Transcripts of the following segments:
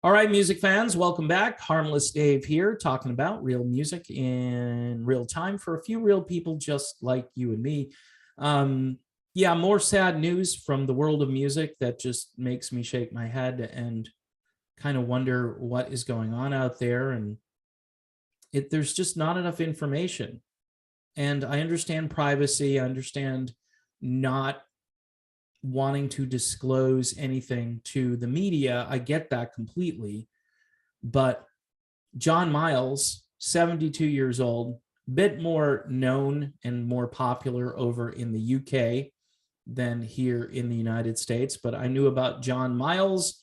All right, music fans, welcome back. Harmless Dave here, talking about real music in real time for a few real people just like you and me. Yeah, more sad news from the world of music that just makes me shake my head and kind of wonder what is going on out there. And there's just not enough information. And I understand privacy. I understand not wanting to disclose anything to the media. I get that completely. But John Miles, 72 years old, a bit more known and more popular over in the UK than here in the United States. But I knew about John Miles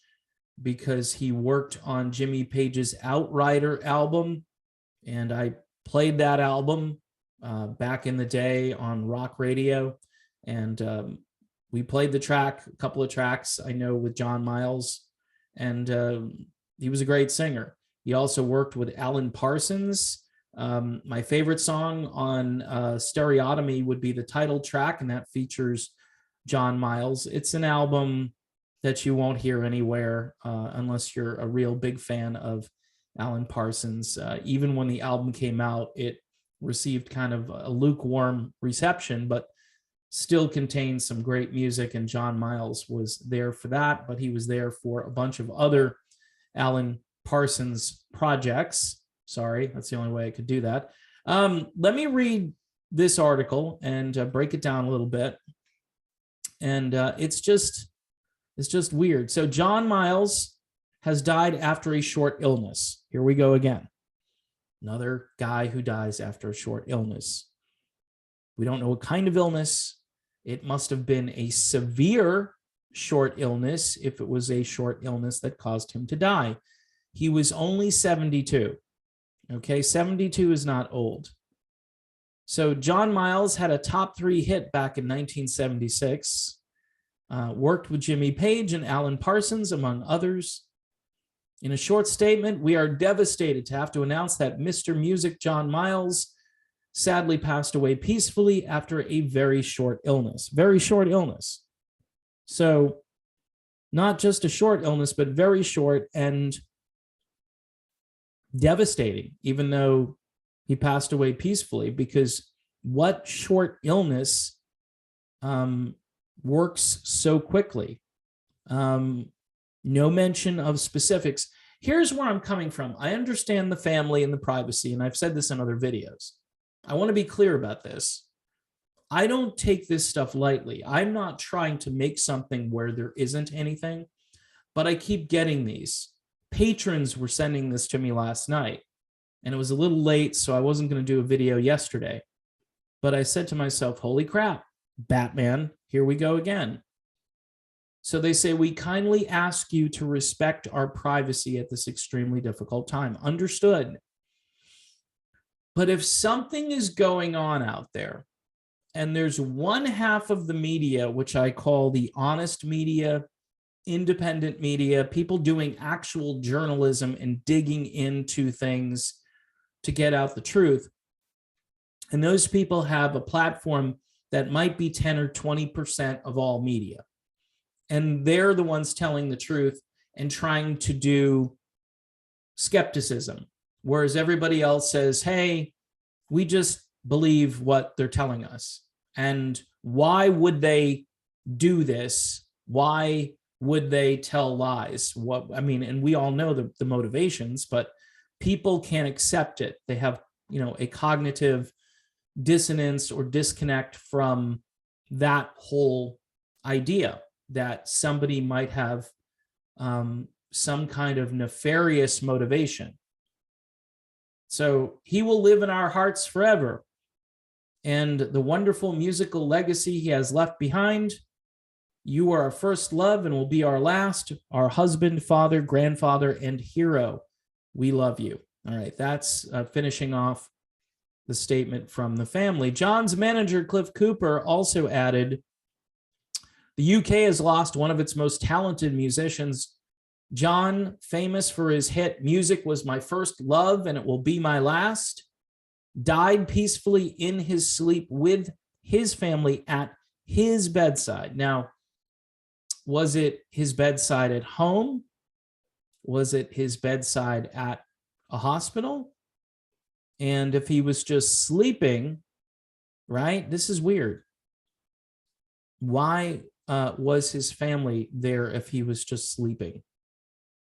because he worked on Jimmy Page's Outrider album. And I played that album back in the day on rock radio. And we played a couple of tracks, I know, with John Miles, and he was a great singer. He also worked with Alan Parsons. My favorite song on Stereotomy would be the title track, and that features John Miles. It's an album that you won't hear anywhere unless you're a real big fan of Alan Parsons. Even when the album came out, it received kind of a lukewarm reception, but still contains some great music, and John Miles was there for that, but he was there for a bunch of other Alan Parsons projects. Sorry, that's the only way I could do that. Let me read this article and break it down a little bit. And it's just weird. So John Miles has died after a short illness. Here we go again. Another guy who dies after a short illness. We don't know what kind of illness. It must have been a severe short illness if it was a short illness that caused him to die. He was only 72. Okay, 72 is not old. So John Miles had a top 3 hit back in 1976, worked with Jimmy Page and Alan Parsons, among others. In a short statement, we are devastated to have to announce that Mr. Music John Miles sadly passed away peacefully after a very short illness. Very short illness. So not just a short illness, but very short and devastating, even though he passed away peacefully, because what short illness works so quickly? No mention of specifics. Here's where I'm coming from. I understand the family and the privacy, and I've said this in other videos. I want to be clear about this. I don't take this stuff lightly. I'm not trying to make something where there isn't anything, but I keep getting these. Patrons were sending this to me last night, and it was a little late, so I wasn't going to do a video yesterday. But I said to myself, holy crap, Batman, here we go again. So they say, we kindly ask you to respect our privacy at this extremely difficult time. Understood. But if something is going on out there, and there's one half of the media, which I call the honest media, independent media, people doing actual journalism and digging into things to get out the truth, and those people have a platform that might be 10 or 20% of all media. And they're the ones telling the truth and trying to do skepticism. Whereas everybody else says, hey, we just believe what they're telling us. And why would they do this? Why would they tell lies? And we all know the motivations, but people can't accept it. They have, a cognitive dissonance or disconnect from that whole idea that somebody might have some kind of nefarious motivation. So he will live in our hearts forever. And the wonderful musical legacy he has left behind. You are our first love and will be our last, our husband, father, grandfather, and hero. We love you. All right, that's finishing off the statement from the family. John's manager, Cliff Cooper, also added, the UK has lost one of its most talented musicians. John, famous for his hit Music Was My First Love and It Will Be My Last, died peacefully in his sleep with his family at his bedside. Now, was it his bedside at home? Was it his bedside at a hospital? And if he was just sleeping, right? This is weird. Why was his family there if he was just sleeping?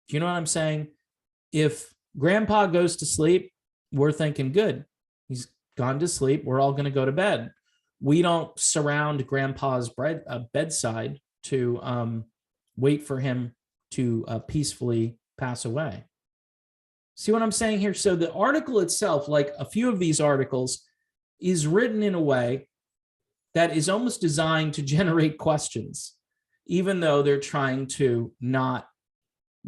Do you know what I'm saying? If grandpa goes to sleep, we're thinking, good, he's gone to sleep. We're all going to go to bed. We don't surround grandpa's bedside to wait for him to peacefully pass away. See what I'm saying here? So the article itself, like a few of these articles, is written in a way that is almost designed to generate questions, even though they're trying to not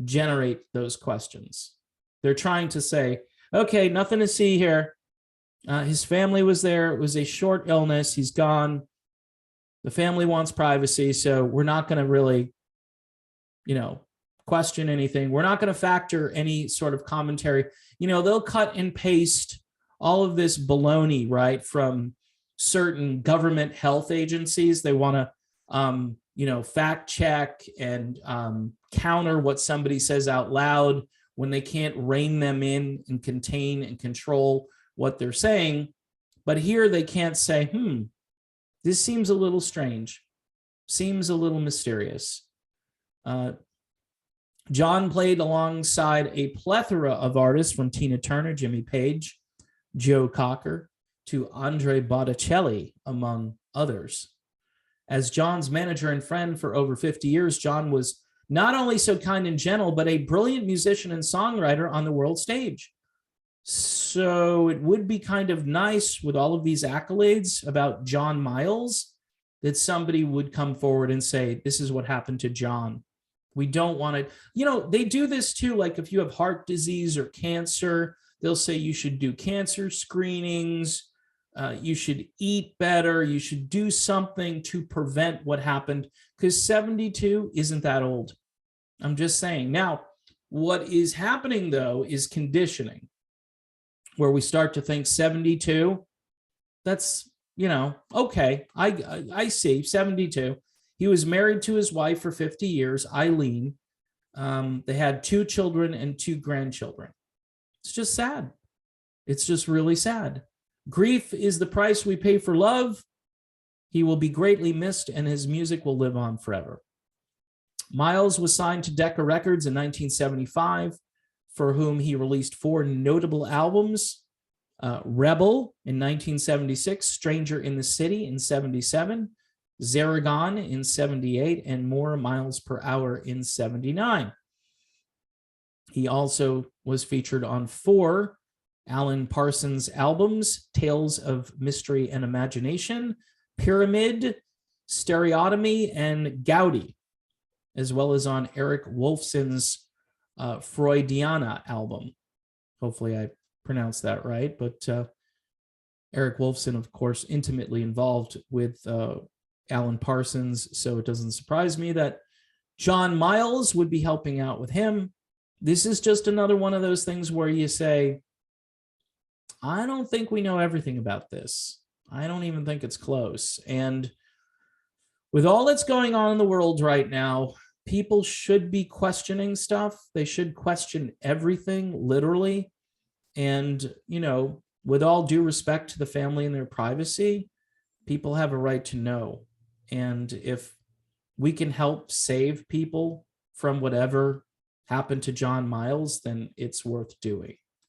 generate those questions. They're trying to say, okay, nothing to see here. His family was there. It was a short illness. He's gone. The family wants privacy, so we're not going to really, question anything. We're not going to factor any sort of commentary. They'll cut and paste all of this baloney, right, from certain government health agencies. They want to, fact check and counter what somebody says out loud when they can't rein them in and contain and control what they're saying. But here they can't say, this seems a little strange, seems a little mysterious. John played alongside a plethora of artists, from Tina Turner, Jimmy Page, Joe Cocker, to Andre Botticelli, among others. As John's manager and friend for over 50 years, John was not only so kind and gentle, but a brilliant musician and songwriter on the world stage. So it would be kind of nice, with all of these accolades about John Miles, that somebody would come forward and say, this is what happened to John. We don't want it. They do this too. Like if you have heart disease or cancer, they'll say you should do cancer screenings. You should eat better. You should do something to prevent what happened, because 72 isn't that old. I'm just saying. Now, what is happening, though, is conditioning, where we start to think 72, that's, okay, I see, 72. He was married to his wife for 50 years, Eileen. They had 2 children and 2 grandchildren. It's just sad. It's just really sad. Grief is the price we pay for love. He will be greatly missed, and his music will live on forever. Miles was signed to Decca Records in 1975, for whom he released 4 notable albums. Rebel in 1976, Stranger in the City in 77, Zaragon in 78, and More Miles Per Hour in 79. He also was featured on 4 Alan Parsons albums: Tales of Mystery and Imagination, Pyramid, Stereotomy, and Gaudi, as well as on Eric Wolfson's Freudiana album. Hopefully I pronounced that right, but Eric Wolfson, of course, intimately involved with Alan Parsons, so it doesn't surprise me that John Miles would be helping out with him. This is just another one of those things where you say, I don't think we know everything about this. I don't even think it's close. And with all that's going on in the world right now, people should be questioning stuff. They should question everything, literally. And, with all due respect to the family and their privacy, people have a right to know. And if we can help save people from whatever happened to John Miles, then it's worth doing.